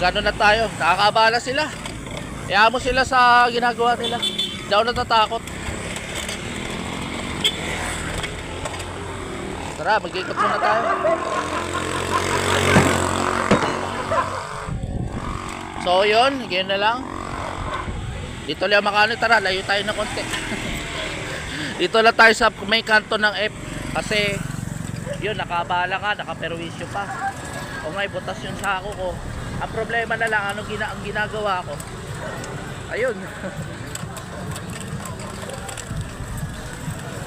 Gano'n na tayo, nakakaabala sila. Kaya mo sila sa ginagawa nila. Hindi ako natatakot. Tara, mag-ikot muna tayo. So yun, ganyan na lang. Dito lang makano, tara, layo tayo na konti. Dito lang tayo sa may kanto ng F. Kasi yun, nakabala ka, nakaperwisyo pa. O nga, butas yung sako ko. Ang problema na lang, ang ginagawa ko, ayun.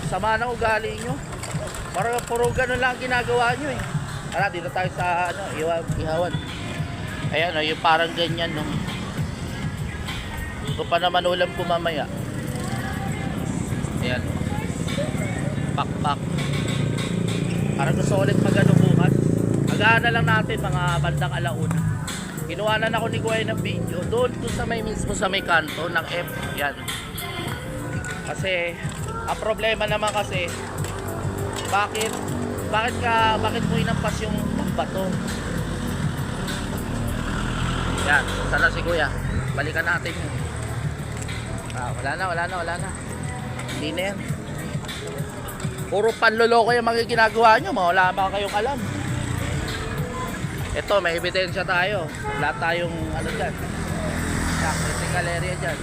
Sama na ugali nyo. Parang puro ganun lang ginagawa nyo eh. Tara, dito tayo sa ano, ihawan. Ayan o, yung parang ganyan no. Ito pa naman ulam ko mamaya. Ayan. Pakpak. Parang gusto ulit magano bukas. Agaan na lang natin mga bandang alauna. Kinuhanan ako ni Kuya ng video doon sa may mismo sa may kanto ng F. Yan. Kasi ang problema naman kasi bakit mo inampas yung bato? Yan, sana si Kuya. Balikan natin yun. Wala na. Hindi na yan. Puro panloloko yung mga ginagawa nyo. Wala ba kayong alam? Ito, may ebidensya tayo. Wala tayong ano dyan. Critical area dyan.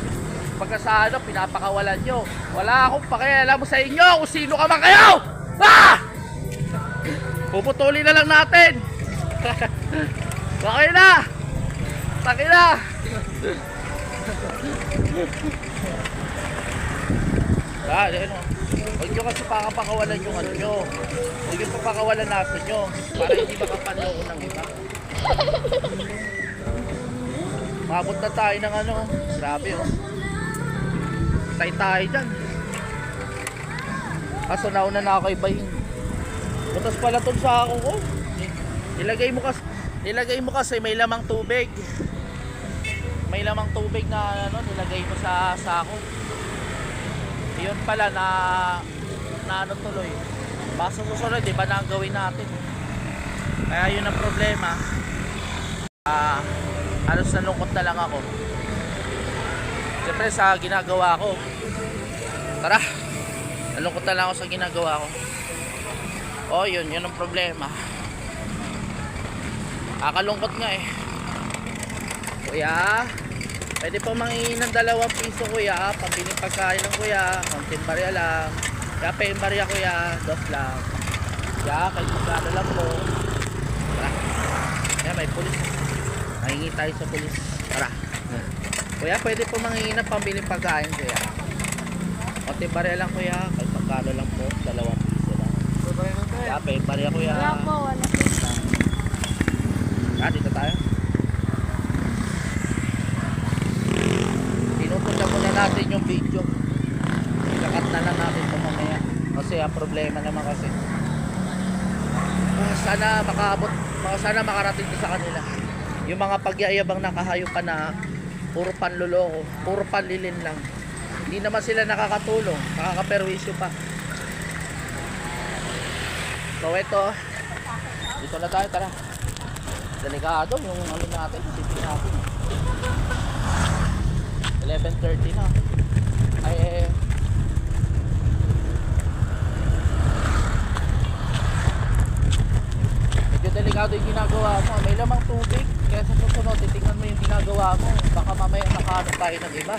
Pagka sa ano, pinapakawalan nyo. Wala akong pakialam sa inyo kung sino ka man kayo! Ah! Puputulin na lang natin. Okay na! Taki na! Ano? Huwag nyo kasi pakapakawalan yung ano nyo. Huwag yung papakawalan natin nyo. Para hindi makapanloko ng iba. Mabot na tayo ng ano. Grabe oh. Tay tayo dyan. Kaso nauna na ako ibahin. Butas pala itong sako ko. Nilagay mo kasi may lamang tubig. May lamang tubig na ano, nilagay mo sa sako. Yun pala na ano tuloy. Basta susunod, di ba na ang gawin natin. Kaya yun ang problema. Halos nalungkot na lang ako. Siyempre sa ginagawa ko. Tara. Nalungkot na lang ako sa ginagawa ko. Oh, yun ang problema. Kakalungkot nga eh. Kuya, pwede po mangingin ng 2 piso kuya. Pambiling pagkain ng kuya. Konting barya lang. Kaya pa yung barya kuya. 2 lang. Kaya kahit magkano lang po. Tara. Kaya may pulis. Mangingi tayo sa pulis. Tara. Kuya, pwede po mangingin ng pambiling pagkain kuya. Konting barya lang kuya. Kahit magkano lang po. 2 piso lang. Kaya pa yung barya kuya. Wala po, wala. Dito tayo. Pinupunta muna natin yung video. Ikakat na lang natin ito mamaya. Kasi ang problema naman kasi kung sana makaabot, sana makarating sa kanila yung mga pagyayabang nakahayupan na puro panluloko, puro panlilin lang. Hindi naman sila nakakatulong, nakakaperwisyo pa. So ito, dito na tayo, tara. Delikado yung ano natin, sipin natin. 11:30 na. Ay medyo delikado yung ginagawa mo. May lamang tubig. Kaya sa susunod, titingnan mo yung ginagawa mo. Baka mamaya nakaano tayo ng iba.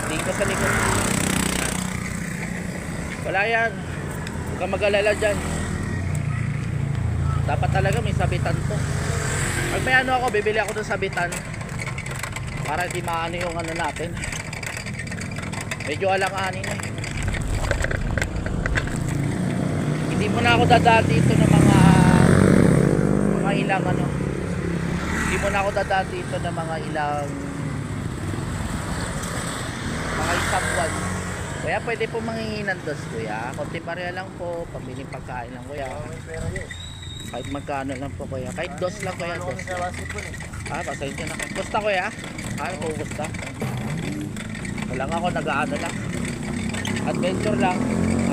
Hindi ka sa likod. Wala yan. Huwag kang mag-alala dyan. Dapat talaga may sabitan to. Pag may ano ako, bibili ako ng sabitan para hindi maano yung ano natin. Medyo alang-anin eh. Hindi mo na ako dadaan dito ng mga ilang ano. Hindi mo na ako dadaan dito ng mga ilang isang buwan. Kuya, pwede po mangingin ng 2 kuya. Konti pareha lang po. Pamiling pagkain lang kuya. Kahit magkano lang po kuya. Kahit 2 lang kuya. 2 lang. Pasensya na. Gusta kuya? Ano po gusta? Walang ako nag-aano lang. Adventure lang.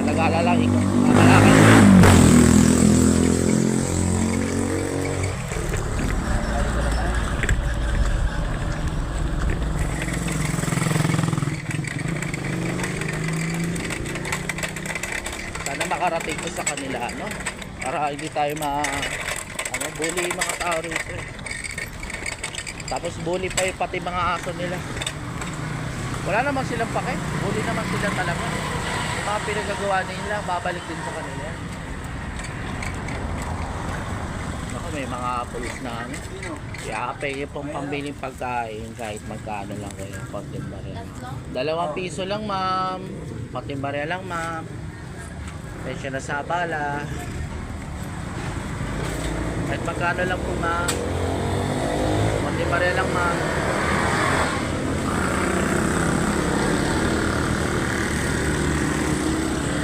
Nag-aala lang. Malakad. hindi tayo bully yung mga tao rito. Tapos bully pa yung pati mga aso nila. Wala naman silang pake, bully naman sila talaga. Yung mga pinagagawa nila, babalik din sa kanila. Ako, may mga pulis na pwede pong pambiling pagkain kahit magkano lang kayo, konting barya. 2 piso lang ma'am, konting barya lang ma'am. Presyo na sa bala. Kahit magkano lang po ma'am, konting barya lang ma'am.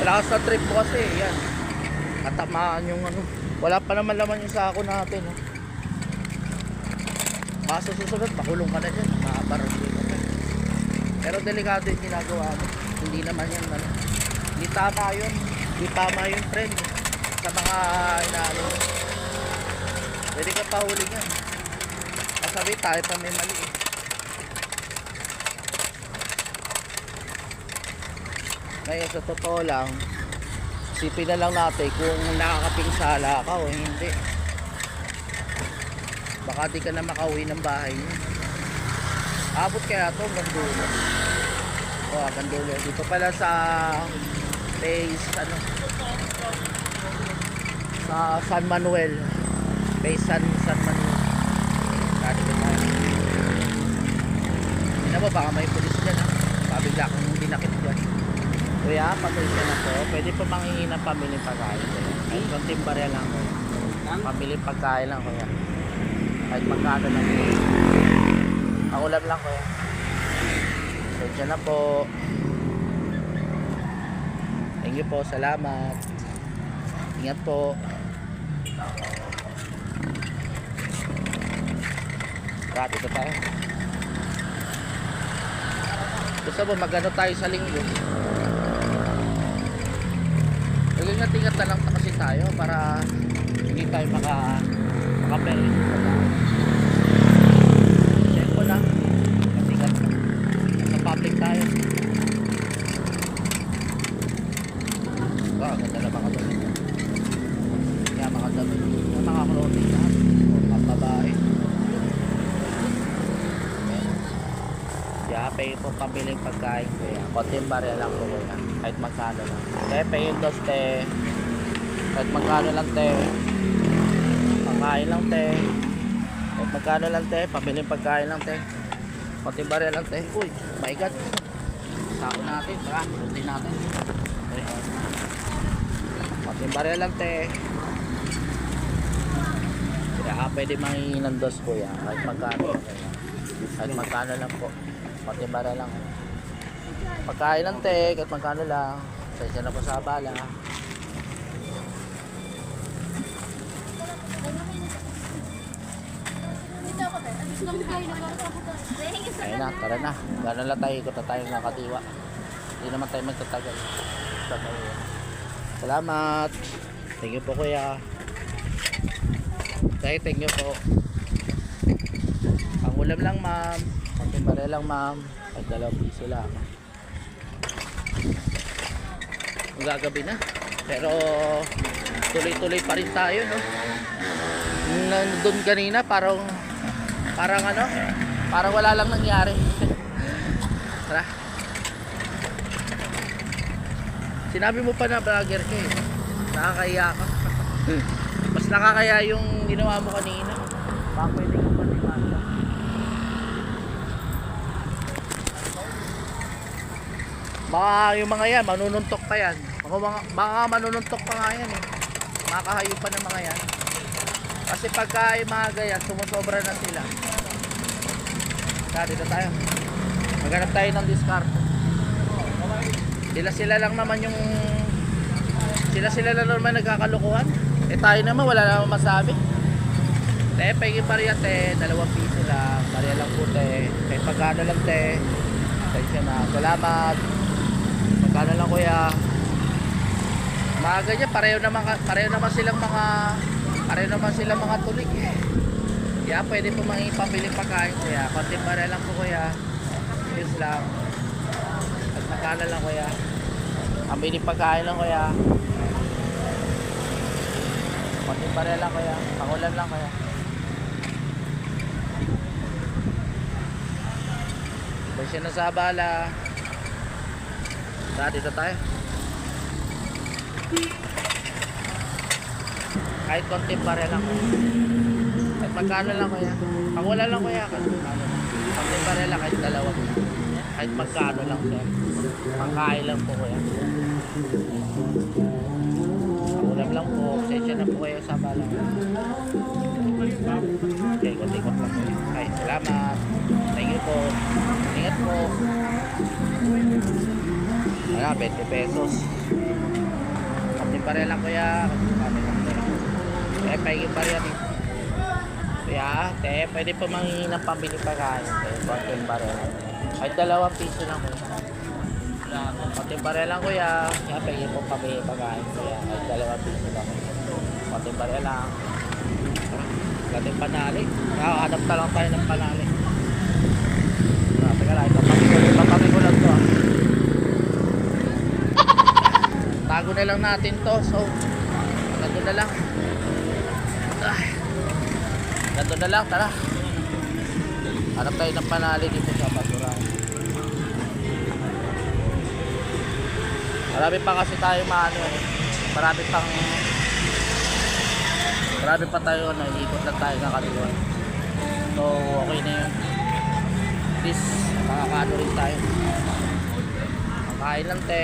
Wala sa trip ko kasi, yan. Katamaan yung wala pa naman laman yung sako natin. Baka susunod, makulong ka na dyan. Makabarang dito ka. Pero delikado yung ginagawa mo. Hindi naman yan. Hindi tama yun. Hindi tama yun, friend. Sa mga inaano. Pwede ka pahuli yan. Kasabi tayo pa may mali eh. Ngayon sa totoo lang, isipin na lang natin kung nakakapinsala ka o hindi. Baka di ka na makauwi ng bahay niyo. Abot kaya ito hanggang dulo. O hanggang dulo. Dito pala sa base sa San Manuel. Base San Manuel. Kaya dito tayo. Hindi na ba baka may pulis dyan ha. Pabigla kang dinakit dyan. Kuya, pasensya na po. Pwede po manghingi ng pamiling pagkain. Ay, konting barya lang po. Pamiling pagkain lang kuya. Kahit magkano lang po. Makulap lang kuya. Pasensya na po. Thank you po. Salamat. Ingat po. Tara, dito tayo. Gusto mo magano tayo sa linggo? Ingat-ingat na lang kasi tayo para hindi tayo maka-peril tempo lang. Ingat na sa public tayo. Ang ganda na mga damit. Kaya mga damit yung mga clothing lahat mga babae. Kaya pay po pabiling pagkain kuya. Konting barya lang po kuya. Kahit magkano lang. Kaya pay yung dos te. Kahit magkano lang te. Pagkain lang te. Kahit magkano lang te. Pabiling pagkain lang te. Konting barya lang te. Uy, my god. Sako natin. Tara, rutin natin. Konting barya lang te. Kaya pwede mangingin ng dos kuya. Kahit magkano. Kahit magkano lang po. Konting barya lang. Pagkain lang te, kahit magkano lang. Sensya na po sa bala. Ayun na, tara na. Gano'n lang tayo, ikot na tayo ng Kadiwa. Hindi naman tayo magtatagal. Salamat. Thank you po kuya. Thank you po. Ang ulam lang ma'am. Konting barya lang ma'am. At 2 piso lang. Gagabi na. Pero tuloy-tuloy pa rin tayo, no? Nandun kanina parang wala lang nangyari. Tara. Sinabi mo pa na vlogger ka eh. Nakakaya ka. Mas nakakaya yung ginawa mo kanina. Baka pwede ka pa nimanda. Baka yung mga yan, manununtok pa yan. Baka manununtok pa nga yan eh. Makakahayo pa ng mga yan. Kasi pagka yung mga ganyan, sumusobra na sila. Dito tayo. Maghanap tayo ng discard. Sila lang naman yung sila lang naman nagkakalukuhan. Eh tayo naman wala naman masabi. Te, pegi pariya te, 2 piso lang. Pariya lang po te. Kahit pagkano lang te. Tensya na. Salamat. Pagkano lang kuya. Mga ganyan, pareho naman silang mga tulig eh. Kaya pwede po pabiling pagkain kuya. Konting pare lang po kuya. Yes lang. At magkano lang kuya. Pabiling pagkain lang kuya. Konting barya lang kuya. Pangulam lang kuya. Bersya na sa bala. Dito tayo. Kahit konting barya lang kuya. Kahit magkano lang kuya. Pangulam lang kuya. Konting barya lang kahit dalawa. Kahit magkano lang sir. Pangkain lang po kuya. Pangulam lang po. Sensya na po kayo sa bala. Okay, konting-kot lang po. Ay, salamat. Thank you po. Ingat po. Wala, 20 pesos. Konting barya lang kuya. Paiging barya dito. Kuya, pwede po manghingi ng pambili pagkain. Konting barya lang. Kahit 2 piso lang kuya. Konting barya lang kuya. Kaya paiging po pambili pagkain kuya. Kahit 2 piso lang. Konting barya lang. Dating panali. Nakakadap na lang tayo ng panali. Teka lang, ipapamig ko lang to. Tago na lang natin to. So, ganito na lang. Ganito na lang, tara. Hanap tayo ng panali dito sa basura. Marami pa kasi tayo maano. Marami pa tayo na ikot lang tayo ng kaliwa. So okay na yun. At least makakaano rin tayo. Makain lang te.